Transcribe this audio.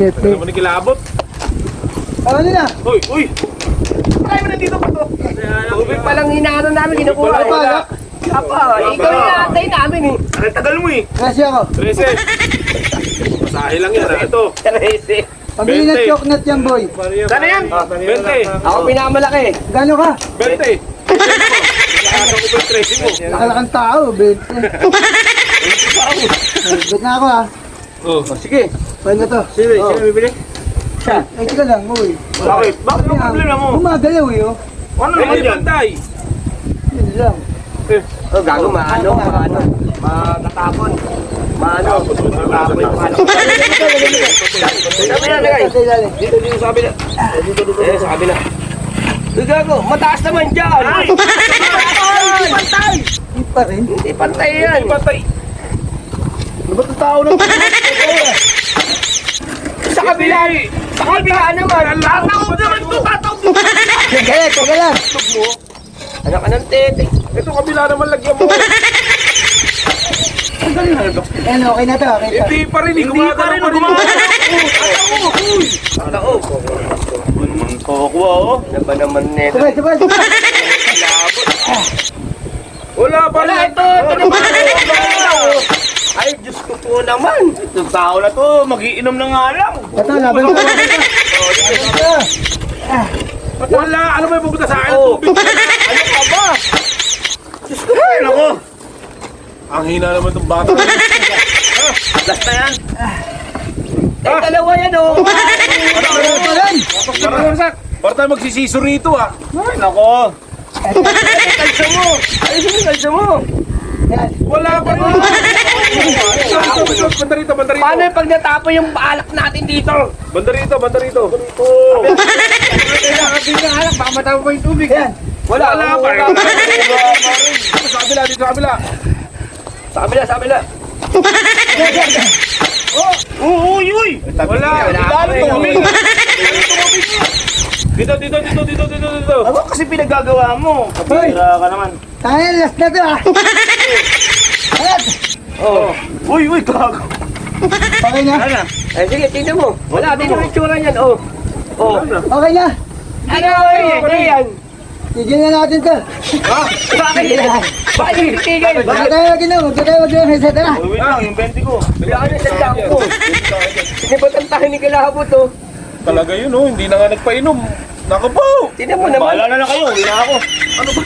Ano naman kilabot? Ano na? Uy! Ay, mo nandito pa to. Tubig palang inaano namin, kinukuha. Wala. Apa, ikaw yung naantay namin eh. Ang tagal mo eh. Kasi ako. 13. Masahe lang yan. Ito. 13. Pabili na 20. chocolate yan, boy. Sana yan? 20. Ako pinamalaki. Gano'n ka? 20. Nakasa ko pa yung 13 mo. Nakalakang tao, bet. Bet na ako ha. Oh. Sige. Paano to? Sige, sige bibili. Ay, tika lang, boy. Bakit? Bakit ang problema mo? Gumagalaw eh, oh. Ano naman yan? Pantay. Yun lang. Oh, gago, maano. Matatapon. Maano. Matatapon yung ano. Sabi na, lagay. Dito sa kabila. Dito. Sa kabila. Uy, gago, mataas naman dyan. Hindi pantay. Hindi pa rin. Hindi pantay yan. Pantay. Ano ba itong tao na? Sa kabila. Sa kabila naman. Tataob naman to. Tataob mo. Teka lang. Ano ka ng tete? Ito kabila naman lagyan mo. Ayan, okay na to, okay to. Hindi pa rin. Hindi pa rin. Tataob. Kukuha oh. Ano ba naman neto? Sabay. Wala pa Wala, rin. ito naman. Ay, Diyos ko po naman. Itong tao na to, magiinom na nga lang. Ito, laban ko. Wala, ano ba yung pupunta sa akin? Oh. Tubig. Ano ka ba? Diyos ko, ay, nako. Ang hina naman itong bata. Last na yan. Eh, dalawa yan oh. Para tayo magsisiso rito ah. Ay, nako. Kalso mo. Ayusin mo yung kalso mo. Wala pa rin. Banda rito. Paano yung pag natapo yung alak natin dito? Banda rito. Kailangan din ng alak, baka matapos pa yung tubig. Yan. Wala pa rin. Sa kabila, dito sa kabila. Sa kabila. Uy! Wala. Lalo tumamig. Dito. Ano kasi pinagagawa mo? Tira ka naman. Tayo, last na to, ah. Ayan. Oh. Uy, gago. Okay na? Eh, sige, tingnan mo. Wala, tingnan mo yung tsura niyan, oh. Oh. Okay na. Ano yan? Tignan na natin to. Bakit? Bakit yung titigil? Huwag tayo headset na. Wait lang, yung 20 ko. Wala ka na sa dako ko. Sinibatan tayo ni Kalabot, oh. Talaga yun, oh. Hindi na nga nagpainom. Nako po! Tingnan mo naman. Bahala na lang kayo. Uwi na ako. Ano ba?